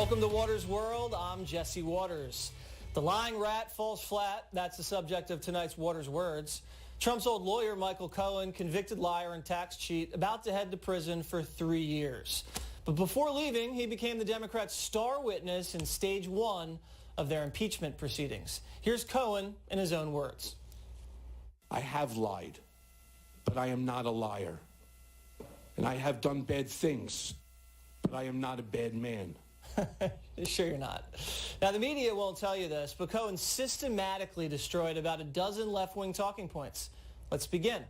Welcome to Waters World. I'm Jesse Waters. The lying rat falls flat. That's the subject of tonight's Waters Words. Trump's old lawyer, Michael Cohen, convicted liar and tax cheat, about to head to prison for 3 years. But before leaving, he became the Democrats' star witness in stage 1 of their impeachment proceedings. Here's Cohen in his own words. I have lied, but I am not a liar. And I have done bad things, but I am not a bad man. Sure you're not. Now, the media won't tell you this, but Cohen systematically destroyed about a dozen left-wing talking points. Let's begin.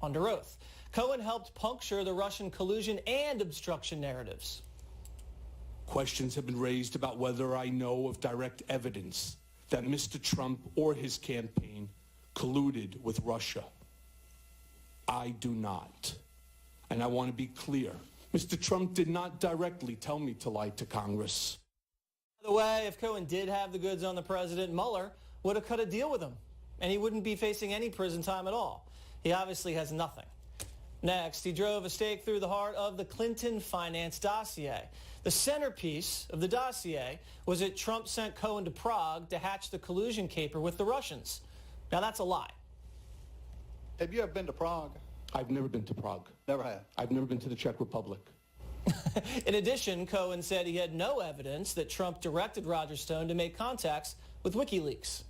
Under oath, Cohen helped puncture the Russian collusion and obstruction narratives. Questions have been raised about whether I know of direct evidence that Mr. Trump or his campaign colluded with Russia. I do not. And I want to be clear. Mr. Trump did not directly tell me to lie to Congress. By the way, if Cohen did have the goods on the president, Mueller would have cut a deal with him, and he wouldn't be facing any prison time at all. He obviously has nothing. Next, he drove a stake through the heart of the Clinton finance dossier. The centerpiece of the dossier was that Trump sent Cohen to Prague to hatch the collusion caper with the Russians. Now, that's a lie. Have you ever been to Prague? I've never been to Prague. Never have. I've never been to the Czech Republic. In addition, Cohen said he had no evidence that Trump directed Roger Stone to make contacts with WikiLeaks.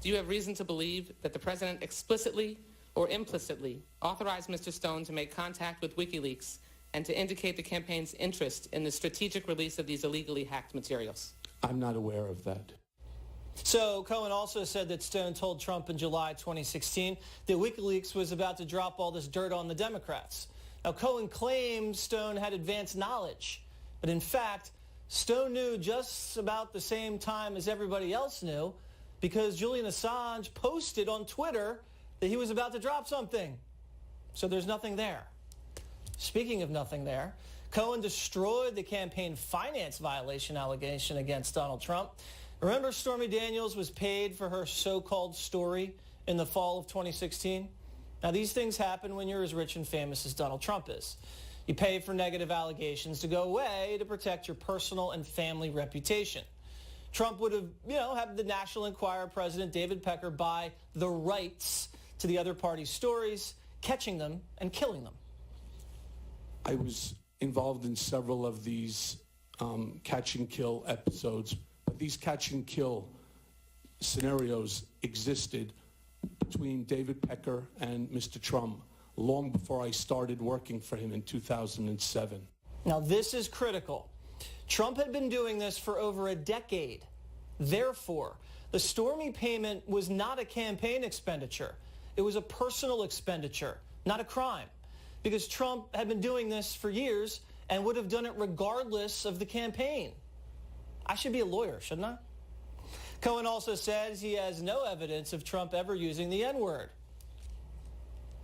Do you have reason to believe that the president explicitly or implicitly authorized Mr. Stone to make contact with WikiLeaks and to indicate the campaign's interest in the strategic release of these illegally hacked materials? I'm not aware of that. So Cohen also said that Stone told Trump in July 2016 that WikiLeaks was about to drop all this dirt on the Democrats. Now, Cohen claims Stone had advanced knowledge, but in fact, Stone knew just about the same time as everybody else knew because Julian Assange posted on Twitter that he was about to drop something. So there's nothing there. Speaking of nothing there, Cohen destroyed the campaign finance violation allegation against Donald Trump. Remember Stormy Daniels was paid for her so-called story in the fall of 2016? Now, these things happen when you're as rich and famous as Donald Trump is. You pay for negative allegations to go away to protect your personal and family reputation. Trump would have, had the National Enquirer president David Pecker buy the rights to the other party's stories, catching them and killing them. I was involved in several of these catch and kill episodes. But these catch and kill scenarios existed between David Pecker and Mr. Trump long before I started working for him in 2007. Now, this is critical. Trump had been doing this for over a decade. Therefore, the Stormy payment was not a campaign expenditure. It was a personal expenditure, not a crime, because Trump had been doing this for years and would have done it regardless of the campaign. I should be a lawyer, shouldn't I? Cohen also says he has no evidence of Trump ever using the N-word.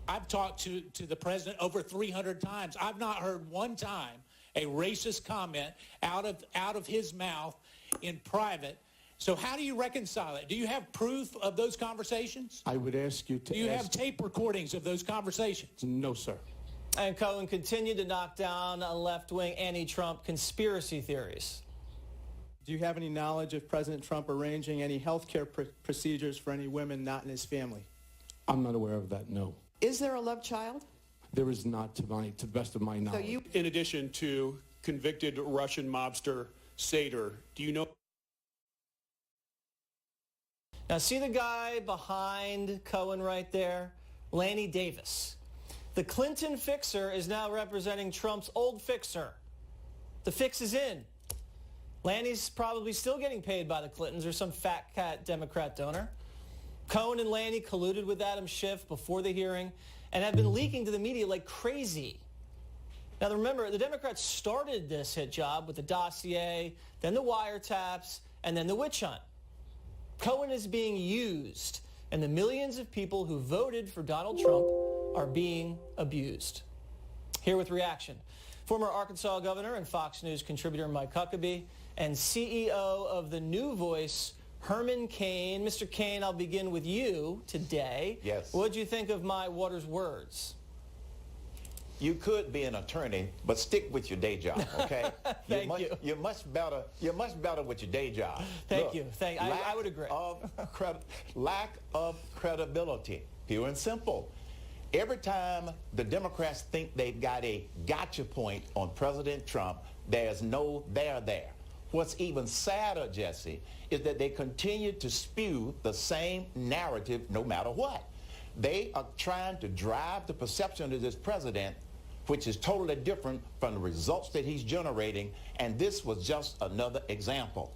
I've talked to the president over 300 times. I've not heard one time a racist comment out of his mouth in private. So how do you reconcile it? Do you have proof of those conversations? I would ask you to Do you have tape recordings of those conversations? No, sir. And Cohen continued to knock down left-wing anti-Trump conspiracy theories. Do you have any knowledge of President Trump arranging any health care procedures for any women not in his family? I'm not aware of that, no. Is there a love child? There is not, to the best of my knowledge. In addition to convicted Russian mobster Sater, do you know? Now, see the guy behind Cohen right there? Lanny Davis. The Clinton fixer is now representing Trump's old fixer. The fix is in. Lanny's probably still getting paid by the Clintons or some fat cat Democrat donor. Cohen and Lanny colluded with Adam Schiff before the hearing and have been leaking to the media like crazy. Now, remember, the Democrats started this hit job with the dossier, then the wiretaps, and then the witch hunt. Cohen is being used, and the millions of people who voted for Donald Trump are being abused. Here with reaction, former Arkansas governor and Fox News contributor Mike Huckabee and CEO of The New Voice, Herman Cain. Mr. Cain, I'll begin with you today. Yes. What did you think of my Waters words? you could be an attorney, but stick with your day job, okay? Thank you. You're much better with your day job. Thank you. I would agree. Lack of credibility, pure and simple. Every time the Democrats think they've got a gotcha point on President Trump, there's no there there. What's even sadder, Jesse, is that they continue to spew the same narrative no matter what. They are trying to drive the perception of this president, which is totally different from the results that he's generating, and this was just another example.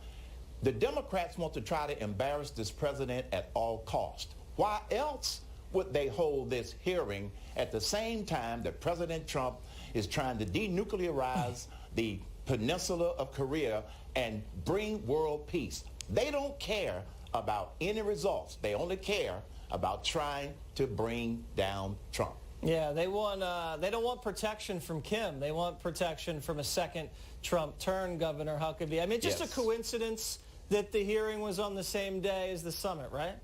The Democrats want to try to embarrass this president at all costs. Why else would they hold this hearing at the same time that President Trump is trying to denuclearize the peninsula of Korea and bring world peace? They don't care about any results. They only care about trying to bring down Trump. Yeah, they don't want protection from Kim. They want protection from a second Trump turn, Governor Huckabee. I mean, just a coincidence that the hearing was on the same day as the summit, right?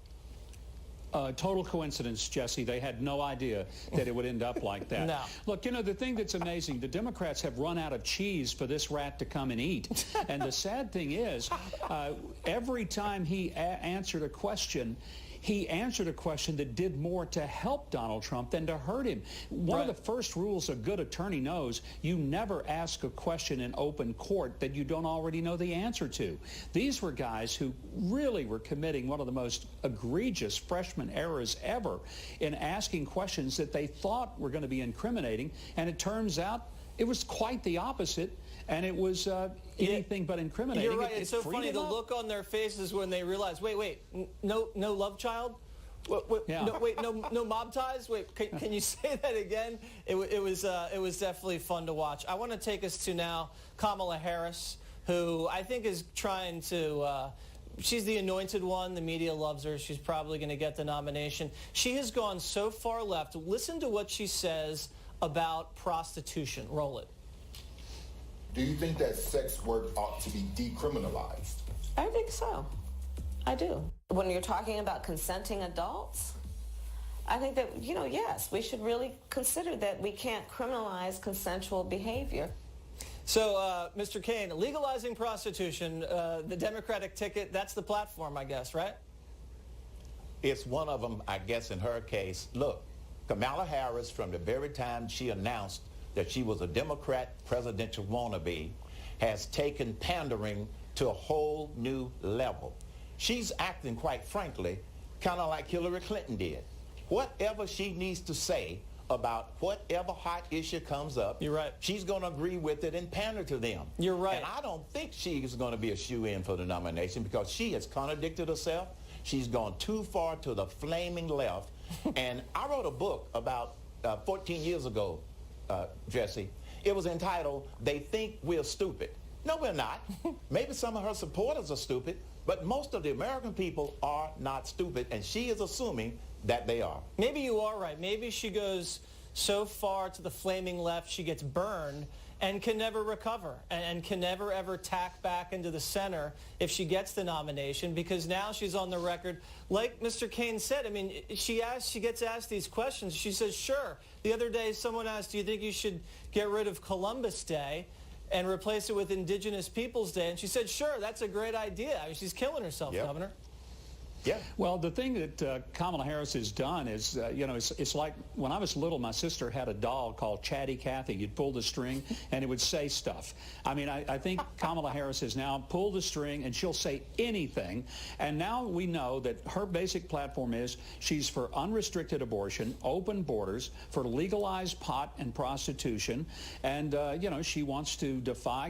Total coincidence, Jesse. They had no idea that it would end up like that. No. Look, you know, the thing that's amazing, the Democrats have run out of cheese for this rat to come and eat. And the sad thing is, every time he answered a question, he answered a question that did more to help Donald Trump than to hurt him. One of the first rules a good attorney knows, you never ask a question in open court that you don't already know the answer to. These were guys who really were committing one of the most egregious freshman errors ever in asking questions that they thought were going to be incriminating, and it turns out it was quite the opposite. And it was anything but incriminating. You're right. It's so funny, the look on their faces when they realize, wait, no love child? No mob ties? Wait, can you say that again? It was definitely fun to watch. I want to take us to now Kamala Harris, who I think is trying to... she's the anointed one. The media loves her. She's probably going to get the nomination. She has gone so far left. Listen to what she says about prostitution. Roll it. Do you think that sex work ought to be decriminalized? I think so. I do. When you're talking about consenting adults, I think that, yes, we should really consider that we can't criminalize consensual behavior. So, Mr. Kaine, legalizing prostitution, the Democratic ticket, that's the platform, I guess, right? It's one of them, I guess, in her case. Look, Kamala Harris, from the very time she announced that she was a Democrat presidential wannabe, has taken pandering to a whole new level. She's acting, quite frankly, kind of like Hillary Clinton did. Whatever she needs to say about whatever hot issue comes up, you're right, she's going to agree with it and pander to them. You're right. And I don't think she's going to be a shoo-in for the nomination because she has contradicted herself. She's gone too far to the flaming left. And I wrote a book about 14 years ago, Jesse. It was entitled, They Think We're Stupid. No, we're not. Maybe some of her supporters are stupid, but most of the American people are not stupid, and she is assuming that they are. Maybe you are right. Maybe she goes so far to the flaming left she gets burned and can never recover and can never ever tack back into the center if she gets the nomination, because now she's on the record. Like Mr. Kaine said, I mean, she gets asked these questions. She says, sure. The other day someone asked, do you think you should get rid of Columbus Day and replace it with Indigenous Peoples Day? And she said, sure, that's a great idea. I mean, she's killing herself, Governor. Yeah. Well, the thing that Kamala Harris has done is, it's like when I was little, my sister had a doll called Chatty Cathy. You'd pull the string, and it would say stuff. I mean, I think Kamala Harris has now pulled the string, and she'll say anything. And now we know that her basic platform is she's for unrestricted abortion, open borders, for legalized pot and prostitution. And, she wants to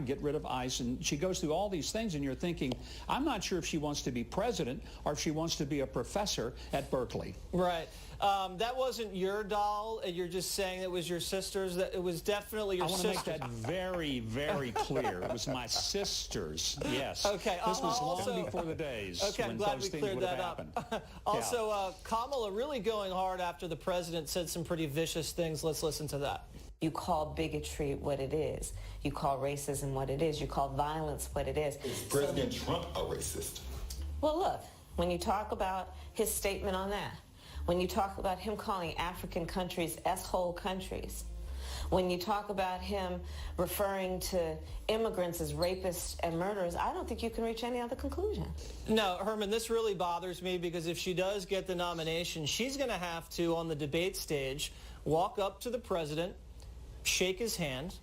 get rid of ICE. And she goes through all these things, and you're thinking, I'm not sure if she wants to be president or if she wants to be a professor at Berkeley. Right. That wasn't your doll. You're just saying it was your sister's. That it was definitely your sister's. I want to make that very, very clear. It was my sister's. Yes. Okay. This was long before the days when those things would have happened. Also, Kamala really going hard after the president said some pretty vicious things. Let's listen to that. You call bigotry what it is. You call racism what it is. You call violence what it is. Is President Trump a racist? Well, look. When you talk about his statement on that, when you talk about him calling African countries S-hole countries, When you talk about him referring to immigrants as rapists and murderers, I don't think you can reach any other conclusion. No, Herman, this really bothers me because if she does get the nomination, she's going to have to, on the debate stage, walk up to the president, shake his hand,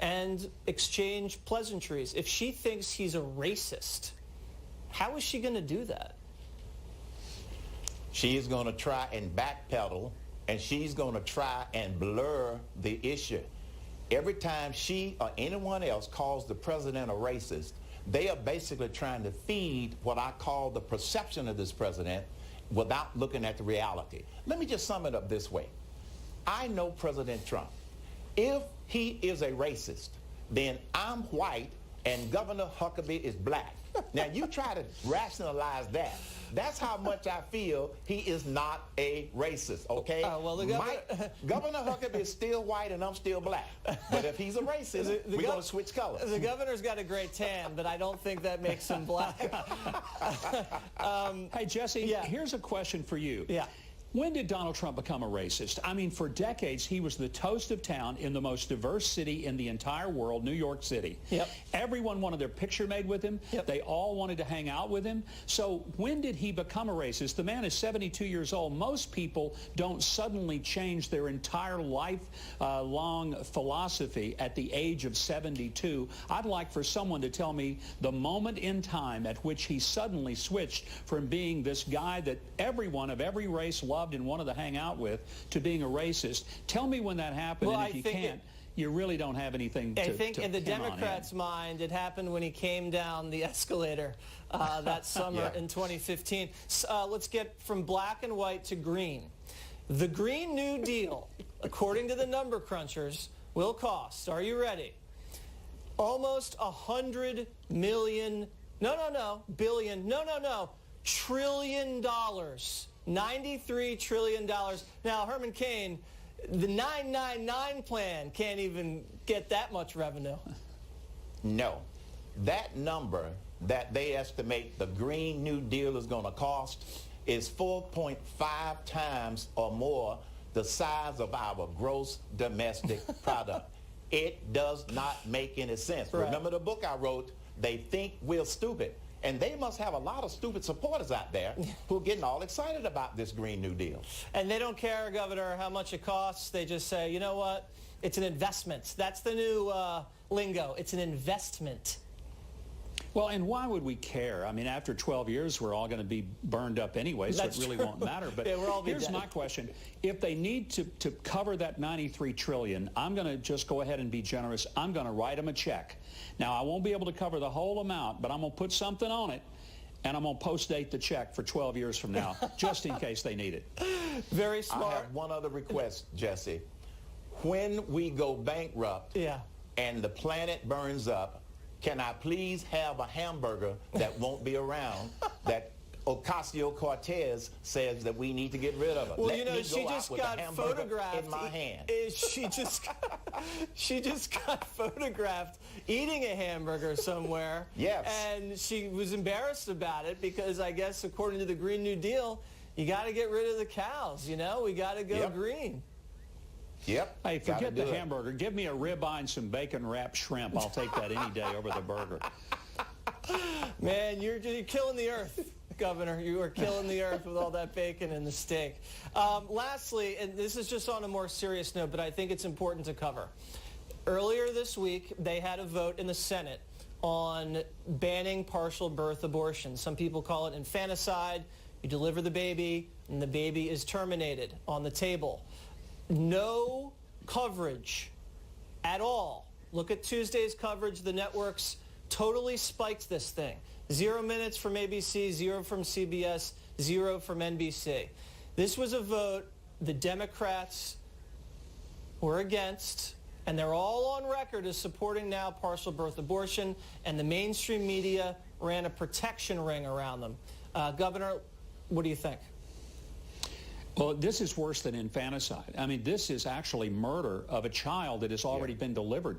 and exchange pleasantries. If she thinks he's a racist, how is she going to do that? She's going to try and backpedal, and she's going to try and blur the issue. Every time she or anyone else calls the president a racist, they are basically trying to feed what I call the perception of this president without looking at the reality. Let me just sum it up this way. I know President Trump. If he is a racist, then I'm white and Governor Huckabee is black. Now, you try to rationalize that. That's how much I feel he is not a racist, okay? Well, the Governor Huckabee is still white and I'm still black. But if he's a racist, we're going to switch colors. The governor's got a great tan, but I don't think that makes him black. Hey, Jesse, here's a question for you. Yeah. When did Donald Trump become a racist? I mean, for decades, he was the toast of town in the most diverse city in the entire world, New York City. Yep. Everyone wanted their picture made with him. Yep. They all wanted to hang out with him. So when did he become a racist? The man is 72 years old. Most people don't suddenly change their entire life-long philosophy at the age of 72. I'd like for someone to tell me the moment in time at which he suddenly switched from being this guy that everyone of every race loved and wanted to hang out with to being a racist. Tell me when that happened, well, and if you can't, you really don't have anything to I think in the pin on Democrats' him. mind, it happened when he came down the escalator that summer in 2015. Let's get from black and white to green. The Green New Deal, according to the number crunchers, will cost, are you ready, almost $100 million, trillion dollars. $93 trillion. Now, Herman Cain, the 999 plan can't even get that much revenue. No. That number that they estimate the Green New Deal is going to cost is 4.5 times or more the size of our gross domestic product. It does not make any sense. Right. Remember the book I wrote, They Think We're Stupid. And they must have a lot of stupid supporters out there who are getting all excited about this Green New Deal. And they don't care, Governor, how much it costs. They just say, you know what? It's an investment. That's the new lingo. It's an investment. Well, and why would we care? I mean, after 12 years, we're all going to be burned up anyway, so That's it really true. won't matter. But Yeah, we'll all be here's dead. my question. If they need to cover that $93 trillion, I'm going to just go ahead and be generous. I'm going to write them a check. Now, I won't be able to cover the whole amount, but I'm going to put something on it, and I'm going to post-date the check for 12 years from now, just in case they need it. Very smart. I have one other request, Jesse. When we go bankrupt and the planet burns up, can I please have a hamburger that won't be around that Ocasio-Cortez says that we need to get rid of it? Well, Let you know, me she go out just with a got hamburger photographed. in my hand. She just got photographed eating a hamburger somewhere. Yes. And she was embarrassed about it because I guess according to the Green New Deal, you got to get rid of the cows. You know, we got to go green. Yep. Hey, Gotta forget do the it. hamburger. Give me a ribeye and some bacon-wrapped shrimp. I'll take that any day over the burger. Man, you're killing the earth, Governor. You are killing the earth with all that bacon and the steak. Lastly, and this is just on a more serious note, but I think it's important to cover. Earlier this week, they had a vote in the Senate on banning partial birth abortion. Some people call it infanticide. You deliver the baby, and the baby is terminated on the table. No coverage at all. Look at Tuesday's coverage. The networks totally spiked this thing. 0 minutes from ABC, 0 from CBS, 0 from NBC. This was a vote the Democrats were against, and they're all on record as supporting now partial birth abortion, and the mainstream media ran a protection ring around them. Governor, what do you think? Well, this is worse than infanticide. I mean, this is actually murder of a child that has already been delivered.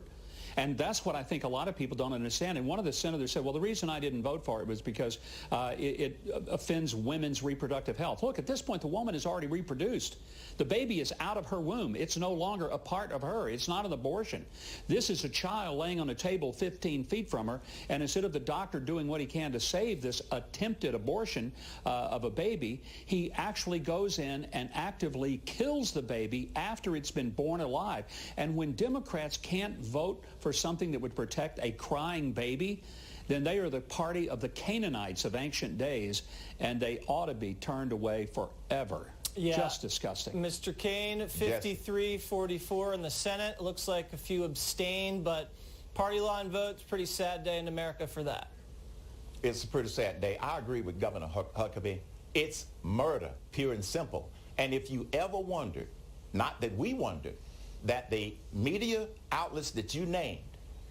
And that's what I think a lot of people don't understand. And one of the senators said, well, the reason I didn't vote for it was because it offends women's reproductive health. Look, at this point, the woman has already reproduced. The baby is out of her womb. It's no longer a part of her. It's not an abortion. This is a child laying on a table 15 feet from her, and instead of the doctor doing what he can to save this attempted abortion of a baby, he actually goes in and actively kills the baby after it's been born alive. And when Democrats can't vote for something that would protect a crying baby, then they are the party of the Canaanites of ancient days, and they ought to be turned away forever. Yeah. Just disgusting. Mr. Kane, 53-44 in the Senate. It looks like a few abstained, but party line votes, pretty sad day in America for that. It's a pretty sad day. I agree with Governor Huckabee. It's murder, pure and simple. And if you ever wondered, not that we wondered, that the media outlets that you named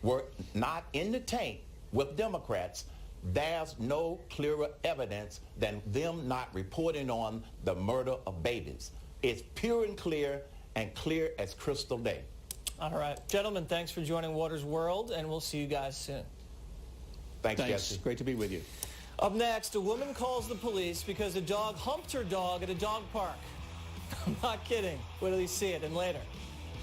were not in the tank with Democrats, there's no clearer evidence than them not reporting on the murder of babies. It's pure and clear as crystal day. All right. Gentlemen, thanks for joining Water's World, and we'll see you guys soon. Thanks, Jesse. Great to be with you. Up next, a woman calls the police because a dog humped her dog at a dog park. I'm not kidding. Wait till you see it, and later.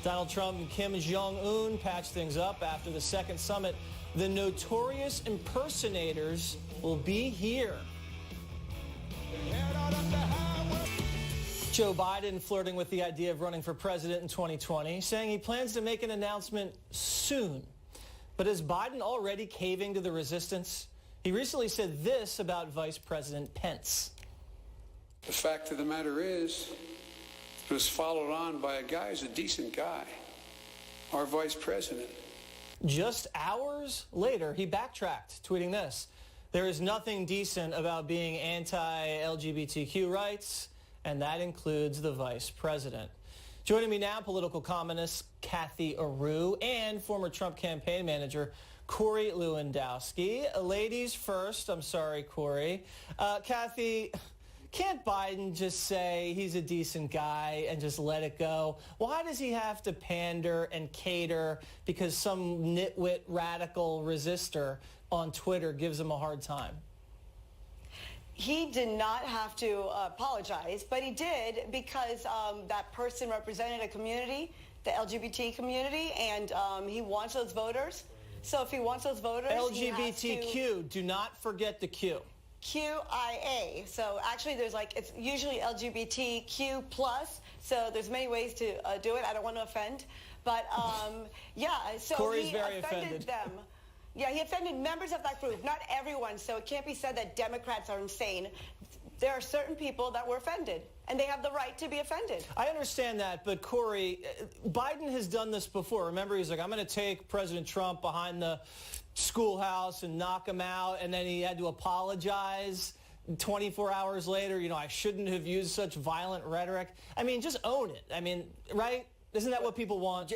Donald Trump and Kim Jong-un patched things up after the second summit. The notorious impersonators will be here. Joe Biden flirting with the idea of running for president in 2020, saying he plans to make an announcement soon. But is Biden already caving to the resistance? He recently said this about Vice President Pence. The fact of the matter is, it was followed on by a guy who's a decent guy, our vice president. Just hours later, he backtracked, tweeting this: "There is nothing decent about being anti-LGBTQ rights, and that includes the vice president." Joining me now, political columnist Cathy Aru and former Trump campaign manager Corey Lewandowski. Ladies first. I'm sorry, Corey. Cathy, can't Biden just say he's a decent guy and just let it go? Why does he have to pander and cater because some nitwit radical resistor on Twitter gives him a hard time? He did not have to apologize, but he did because that person represented a community, the LGBT community, and he wants those voters. So if he wants those voters, LGBTQ, do not forget the Q. QIA. So actually it's usually LGBTQ plus. So there's many ways to do it. I don't want to offend. But yeah, so Corey's he very offended them. Yeah, he offended members of that group, not everyone. So it can't be said that Democrats are insane. There are certain people that were offended, and they have the right to be offended. I understand that, but Corey, Biden has done this before. Remember, he's like, I'm going to take President Trump behind the schoolhouse and knock him out, and then he had to apologize 24 hours later. You know, I shouldn't have used such violent rhetoric. I mean, just own it. I mean, right? Isn't that what people want?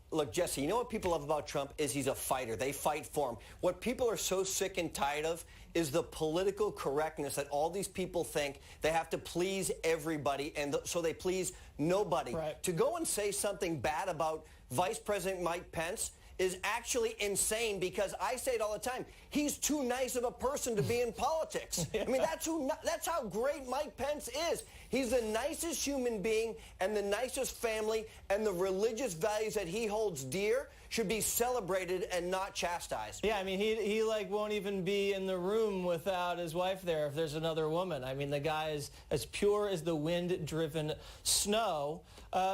Look, Jesse, you know what people love about Trump is he's a fighter. They fight for him. What people are so sick and tired of is the political correctness that all these people think they have to please everybody, and so they please nobody. Right. To go and say something bad about Vice President Mike Pence is actually insane, because I say it all the time. He's too nice of a person to be in politics. I mean, that's how great Mike Pence is. He's the nicest human being, and the nicest family, and the religious values that he holds dear should be celebrated and not chastised. Yeah, I mean, he like won't even be in the room without his wife there if there's another woman. I mean, the guy is as pure as the wind-driven snow,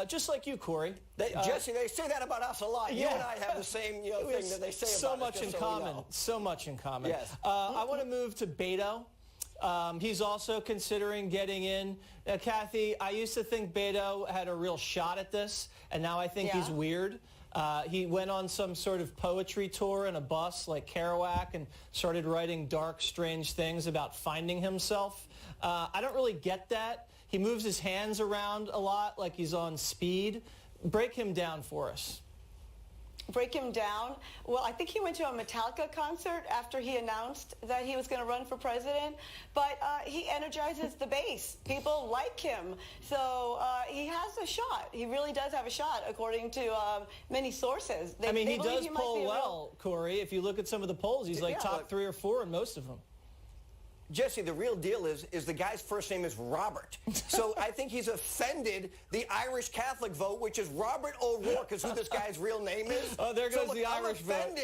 just like you, Corey. Jesse, they say that about us a lot. Yeah. You and I have the same thing that they say so about us. much in common. So much in common. Yes. I want to move to Beto. He's also considering getting in. Cathy, I used to think Beto had a real shot at this, and now I think he's weird. He went on some sort of poetry tour in a bus like Kerouac and started writing dark, strange things about finding himself. I don't really get that. He moves his hands around a lot like he's on speed. Break him down for us. break him down. Well, I think he went to a Metallica concert after he announced that he was going to run for president, but he energizes the base. People like him. So he has a shot. He really does have a shot, according to many sources. I mean, he does poll well, Corey. If you look at some of the polls, he's like top 3 or 4 in most of them. Jesse, the real deal is the guy's first name is Robert. So I think he's offended the Irish Catholic vote, which is Robert O'Rourke is who this guy's real name is. Oh, there goes the Irish vote.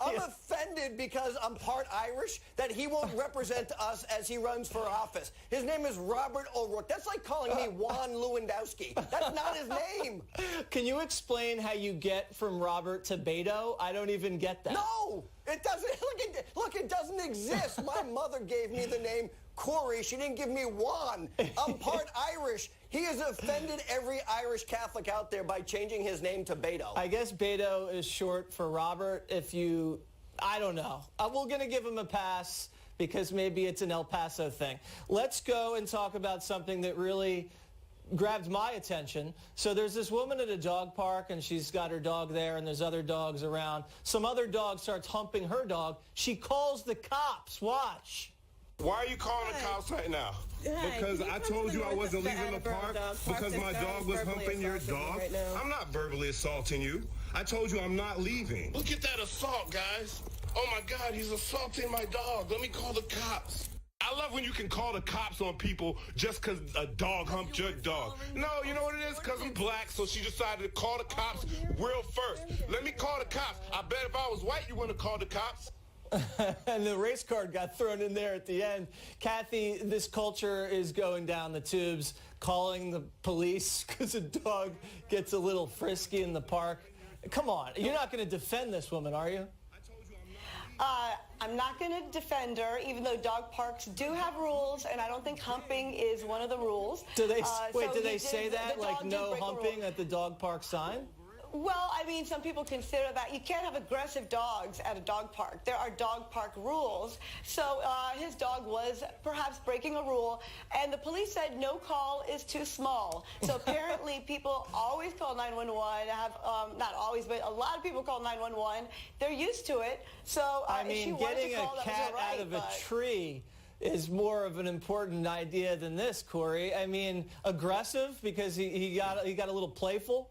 I'm offended because I'm part Irish that he won't represent us as he runs for office. His name is Robert O'Rourke. That's like calling me Juan Lewandowski. That's not his name. Can you explain how you get from Robert to Beto? I don't even get that. No! It doesn't, look, it doesn't exist. My mother gave me the name Corey. She didn't give me Juan. I'm part Irish. He has offended every Irish Catholic out there by changing his name to Beto. I guess Beto is short for Robert. I don't know. We're going to give him a pass because maybe it's an El Paso thing. Let's go and talk about something that really grabbed my attention. So there's this woman at a dog park, and she's got her dog there, and there's other dogs around. Some other dog starts humping her dog. She calls the cops. Watch. Why are you calling the cops right now? Because I told you I wasn't leaving the park because my dog was humping your dog? I'm not verbally assaulting you. I told you I'm not leaving. Look at that assault, guys. Oh, my God, he's assaulting my dog. Let me call the cops. I love when you can call the cops on people just because a dog humped your dog. No, you know what it is? Because I'm black, so she decided to call the cops real first. Let me call the cops. I bet if I was white, you wouldn't have called the cops. And the race card got thrown in there at the end. Kathy, this culture is going down the tubes, calling the police because a dog gets a little frisky in the park. Come on. You're not going to defend this woman, are you? I'm not going to defend her, even though dog parks do have rules, and I don't think humping is one of the rules. Do they do they say that, like no humping at the dog park sign? Well, I mean, some people consider that. You can't have aggressive dogs at a dog park. There are dog park rules. So his dog was perhaps breaking a rule, and the police said no call is too small. So apparently people always call 911, not always, but a lot of people call 911. They're used to it. So I mean, getting a cat out of a tree is more of an important idea than this, Corey. I mean, aggressive because he got a little playful.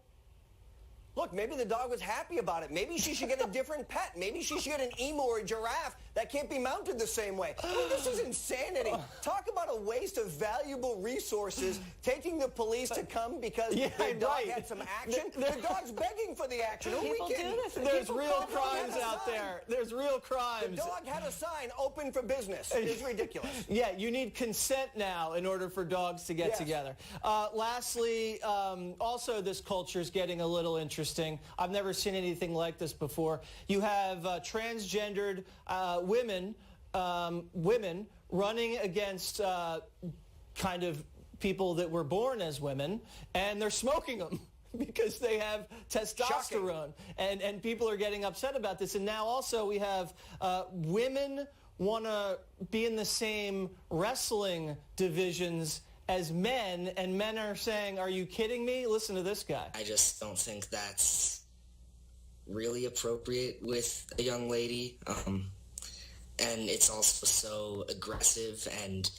Look, maybe the dog was happy about it. Maybe she should get a different pet. Maybe she should get an emu or a giraffe that can't be mounted the same way. I mean, this is insanity. Talk about a waste of valuable resources, taking the police to come because their dog had some action. Their dog's begging for the action. People do this. There's real crimes out there. There's real crimes. The dog had a sign, open for business. It's ridiculous. Yeah, you need consent now in order for dogs to get together. Lastly, also this culture is getting a little interesting. I've never seen anything like this before. You have transgendered women running against kind of people that were born as women, and they're smoking them because they have testosterone. And people are getting upset about this. And now also we have women want to be in the same wrestling divisions as men, and men are saying, are you kidding me? Listen to this guy. I just don't think that's really appropriate with a young lady. And it's also so aggressive and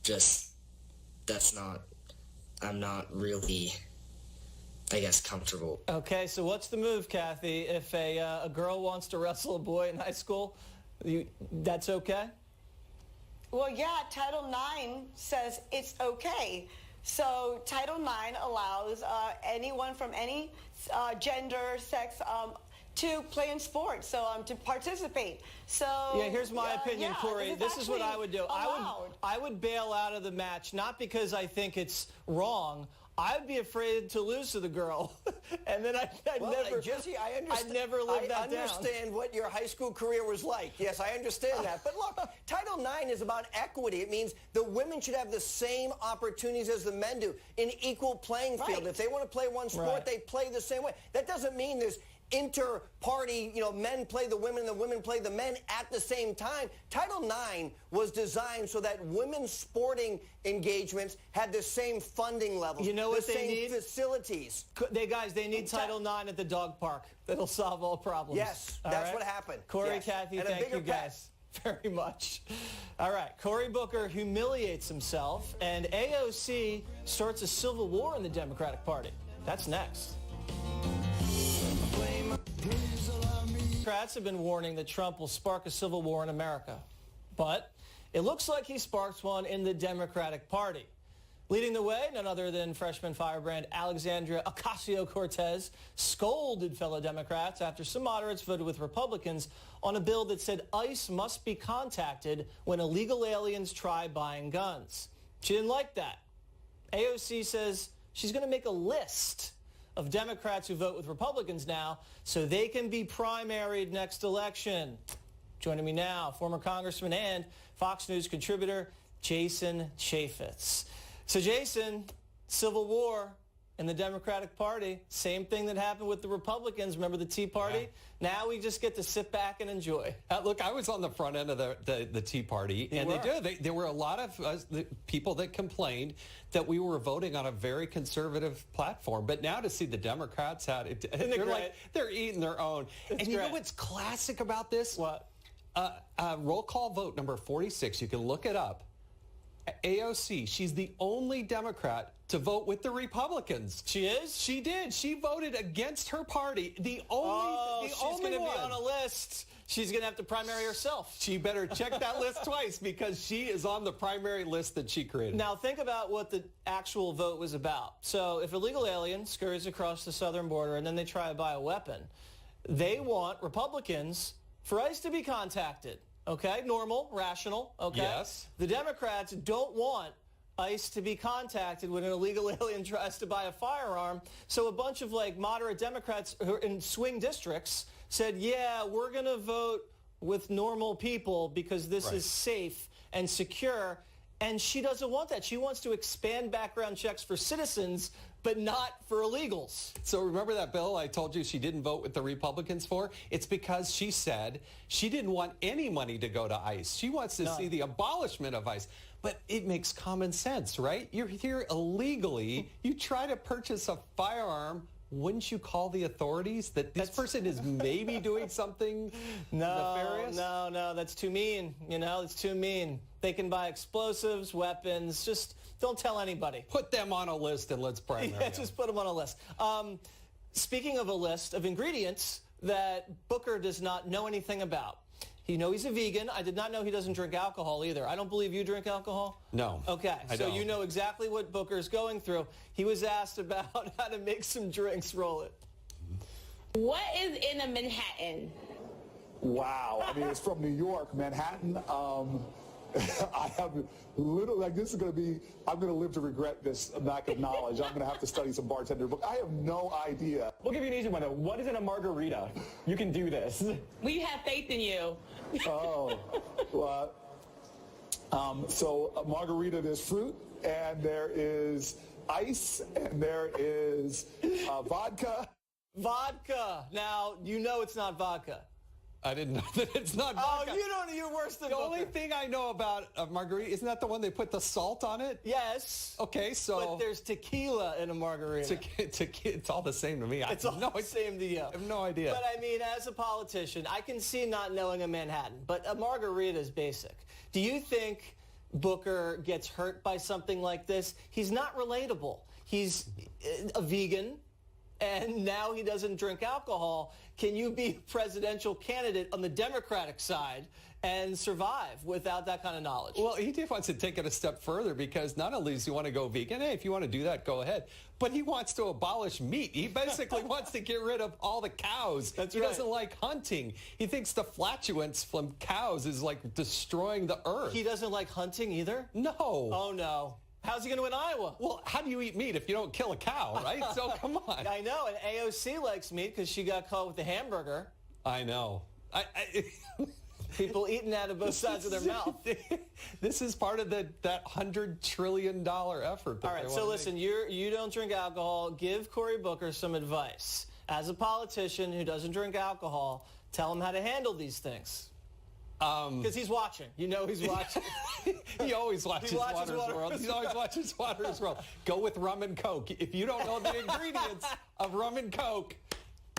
just, I'm not really, I guess, comfortable. Okay, so what's the move, Kathy? If a girl wants to wrestle a boy in high school, that's okay? Well, yeah, Title IX says it's okay. So Title IX allows anyone from any gender, sex, to play in sports, so to participate. So yeah, here's my opinion, Corey. This is what I would do. I would bail out of the match, not because I think it's wrong. I'd be afraid to lose to the girl, and then I'd Jesse, I never live that down. I understand what your high school career was like. Yes, I understand that. But look, Title IX is about equity. It means the women should have the same opportunities as the men do, in equal playing field. If they want to play one sport, they play the same way. That doesn't mean there's inter-party, men play the women and the women play the men at the same time. Title IX was designed so that women's sporting engagements had the same funding levels. You know what they need? Facilities. They need Title IX at the dog park. That'll solve all problems. Yes, all that's right? what happened. Corey, yes. Kathy, and thank you guys very much. All right, Cory Booker humiliates himself, and AOC starts a civil war in the Democratic Party. That's next. Democrats have been warning that Trump will spark a civil war in America, but it looks like he sparks one in the Democratic Party. Leading the way, none other than freshman firebrand Alexandria Ocasio-Cortez scolded fellow Democrats after some moderates voted with Republicans on a bill that said ICE must be contacted when illegal aliens try buying guns. She didn't like that. AOC says she's going to make a list of Democrats who vote with Republicans now so they can be primaried next election. Joining me now, former Congressman and Fox News contributor Jason Chaffetz. So Jason, civil war in the Democratic Party, same thing that happened with the Republicans. Remember the Tea Party? Yeah. Now we just get to sit back and enjoy. Look, I was on the front end of the Tea Party, and there were a lot of people that complained that we were voting on a very conservative platform. But now to see the Democrats they're eating their own. It's and you know what's classic about this? What? Roll call vote number 46. You can look it up. AOC, she's the only Democrat to vote with the Republicans. She is? She did. She voted against her party. She's going to be on a list. She's going to have to primary herself. She better check that list twice because she is on the primary list that she created. Now think about what the actual vote was about. So if illegal alien scurries across the southern border and then they try to buy a weapon, they want Republicans for ICE to be contacted. Okay, normal, rational, okay? Yes. The Democrats don't want ICE to be contacted when an illegal alien tries to buy a firearm. So a bunch of moderate Democrats who are in swing districts said, yeah, we're going to vote with normal people because this is safe and secure. And she doesn't want that. She wants to expand background checks for citizens, but not for illegals. So remember that bill I told you she didn't vote with the Republicans for? It's because she said she didn't want any money to go to ICE. She wants to see the abolishment of ICE. But it makes common sense, right? You're here illegally. You try to purchase a firearm. Wouldn't you call the authorities that this person is maybe doing something nefarious? No, that's too mean. It's too mean. They can buy explosives, weapons. Just don't tell anybody. Put them on a list and let's primary them. Just put them on a list. Speaking of a list of ingredients that Booker does not know anything about. He's a vegan. I did not know he doesn't drink alcohol either. I don't believe you drink alcohol? No. Okay, I so don't. You know exactly what Booker's going through. He was asked about how to make some drinks. Roll it. What is in a Manhattan? Wow. I mean, it's from New York, Manhattan. I have this is going to be, I'm going to live to regret this lack of knowledge. I'm going to have to study some bartender book. I have no idea. We'll give you an easy one, though. What is in a margarita? You can do this. We have faith in you. So a margarita, there's fruit, and there is ice, and there is vodka. Vodka. Now, it's not vodka. I didn't know that it's not vodka. Oh, you're worse than Booker. The only thing I know about a margarita, isn't that the one they put the salt on it? Yes. Okay, so... But there's tequila in a margarita. It's all the same to me. It's all the same to you. I have no idea. But I mean, as a politician, I can see not knowing a Manhattan, but a margarita is basic. Do you think Booker gets hurt by something like this? He's not relatable. He's a vegan, and now he doesn't drink alcohol. Can you be a presidential candidate on the Democratic side and survive without that kind of knowledge? Well, he wants to take it a step further because not only does he want to go vegan, hey, if you want to do that, go ahead, but he wants to abolish meat. He basically wants to get rid of all the cows. He doesn't like hunting. He thinks the flatulence from cows is like destroying the earth. He doesn't like hunting either? No. Oh, no. How's he going to win Iowa? Well, how do you eat meat if you don't kill a cow, right? So come on. I know, and AOC likes meat because she got caught with the hamburger. I know. People eating out of both sides of their mouth. This is part of that $100 trillion effort. All right, so listen, you don't drink alcohol. Give Cory Booker some advice. as a politician who doesn't drink alcohol, tell him how to handle these things. Because he's watching. You know he's watching. He always watches Water's World. He always watches Water's World. Go with rum and Coke. If you don't know the ingredients of rum and Coke,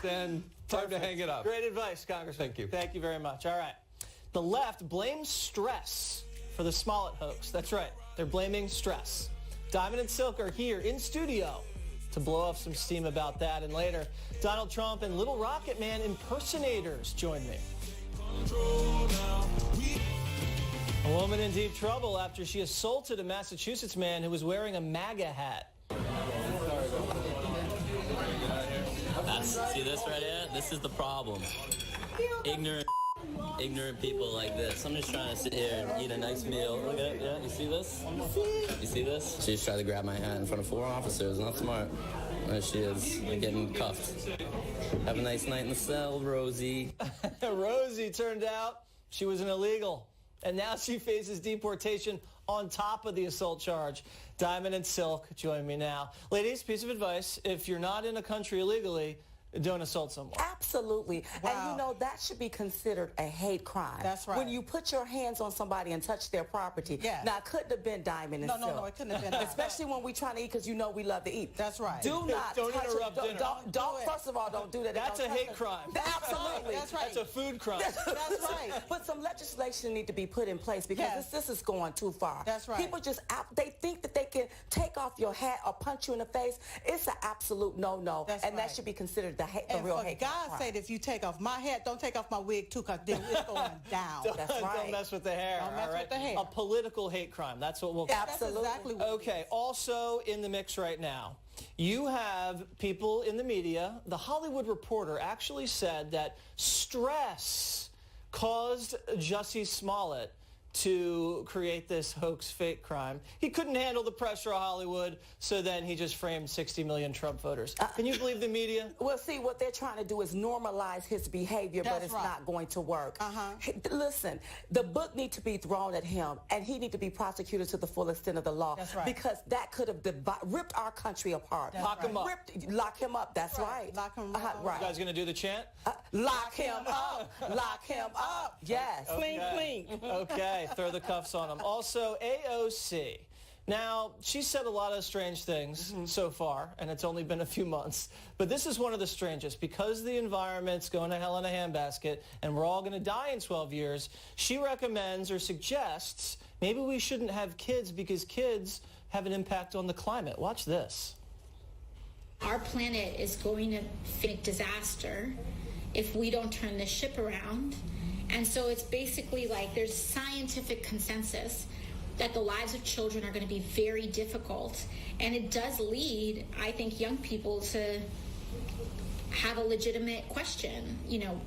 then time to hang it up. Great advice, Congressman. Thank you. Thank you very much. All right. The left blames stress for the Smollett hoax. That's right. They're blaming stress. Diamond and Silk are here in studio to blow off some steam about that. And later, Donald Trump and Little Rocket Man impersonators join me. A woman in deep trouble after she assaulted a Massachusetts man who was wearing a MAGA hat. See this right here? This is the problem. Ignorant people like this. I'm just trying to sit here and eat a nice meal. Look at it. Yeah, you see this? You see this? She's trying to grab my hand in front of 4 officers. Not smart. There she is, getting cuffed. Have a nice night in the cell, Rosie. Rosie, turned out she was an illegal. And now she faces deportation on top of the assault charge. Diamond and Silk join me now. Ladies, piece of advice. If you're not in a country illegally, don't assault someone. Absolutely. Wow. And you know, that should be considered a hate crime. That's right. When you put your hands on somebody and touch their property. Yeah. Now, it couldn't have been Diamond and Silk. No, it couldn't have been. Especially when we're trying to eat, because you know we love to eat. That's right. Do not don't touch interrupt it. dinner. Don't first of all, don't do that. That's a hate crime. Absolutely. That's right. That's a food crime. That's right. But some legislation need to be put in place because this is going too far. That's right. People just, they think that they can take off your hat or punch you in the face. It's an absolute no-no. And that should be considered the real hate. God said if you take off my hat, don't take off my wig too, because then it's going down. That's right. Don't mess with the hair. Don't mess with the hair. A political hate crime. That's what we'll call it. Absolutely. That's exactly what Okay, also in the mix right now, you have people in the media. The Hollywood Reporter actually said that stress caused Jussie Smollett to create this hoax fake crime. He couldn't handle the pressure of Hollywood, so then he just framed 60 million Trump voters. Can you believe the media? Well, see, what they're trying to do is normalize his behavior, but it's not going to work. Listen, the book needs to be thrown at him, and he needs to be prosecuted to the full extent of the law. That's right. Because that could have ripped our country apart. Lock him up. Lock him up, that's right. Lock him up. Right. You guys going to do the chant? Lock him up. Lock him up. Yes. Okay. Clean. Okay. Throw the cuffs on him. Also, AOC. Now, she said a lot of strange things so far, and it's only been a few months. But this is one of the strangest. Because the environment's going to hell in a handbasket, and we're all going to die in 12 years, she recommends or suggests maybe we shouldn't have kids because kids have an impact on the climate. Watch this. Our planet is going to face disaster if we don't turn this ship around. And so it's basically like there's scientific consensus that the lives of children are going to be very difficult. And it does lead, I think, young people to have a legitimate question. You know,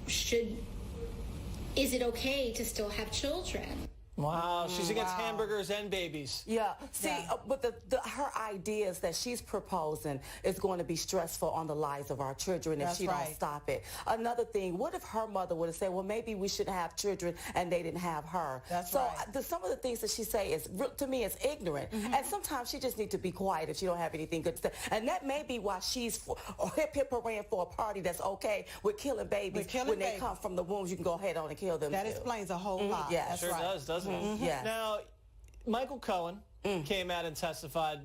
is it okay to still have children? Wow, she's against hamburgers and babies. Yeah, see, but her ideas that she's proposing is going to be stressful on the lives of our children if she don't stop it. Another thing, what if her mother would have said, well, maybe we shouldn't have children, and they didn't have her? Some of the things that she say is, to me, is ignorant. And sometimes she just needs to be quiet if she don't have anything good to say. And that may be why she's hip hooray for a party that's okay with killing babies. When they come from the wombs, you can go ahead on and kill them. That explains a whole lot. Yeah, sure does, doesn't it? Yes. Now, Michael Cohen came out and testified,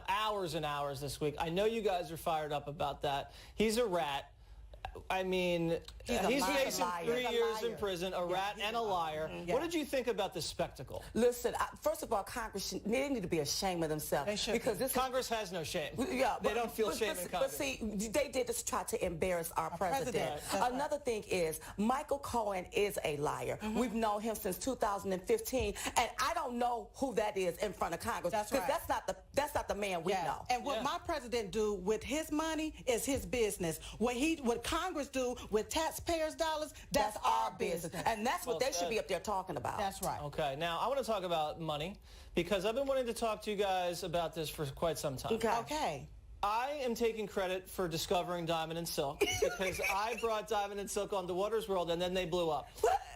hours and hours this week. I know you guys are fired up about that. He's a rat. I mean, he's facing 3 years in prison, a rat and a liar. What did you think about this spectacle? Listen, first of all, Congress, they need to be ashamed of themselves. Because Congress has no shame. Yeah, they don't feel shame in Congress. But see, they did this to try to embarrass our president. Another thing is, Michael Cohen is a liar. We've known him since 2015, and I don't know who that is in front of Congress. Because that's not the man we know. And what my president do with his money is his business. What Congress do with taxpayers' dollars, that's our business. And that's what they should be up there talking about. That's right. Okay, now I want to talk about money because I've been wanting to talk to you guys about this for quite some time. Okay. I am taking credit for discovering Diamond and Silk because I brought Diamond and Silk onto Water's World and then they blew up.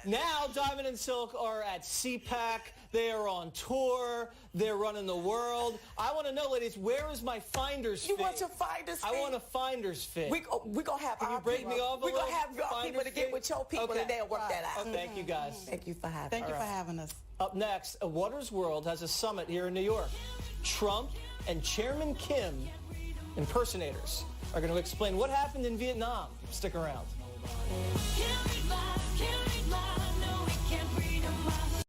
Now Diamond and Silk are at CPAC. They are on tour. They're running the world. I want to know, ladies, where is my finder's fee? You want your finder's fee? I want a finder's fee. We're going to have Can our you break people. me off a We're going to little have your people to get with your people and they'll work that out. Oh, thank you, guys. Thank you for having us. Thank you for having us. Up next, Water's World has a summit here in New York. Trump and Chairman Kim, impersonators, are going to explain what happened in Vietnam. Stick around. Can't read my, no, we can't read my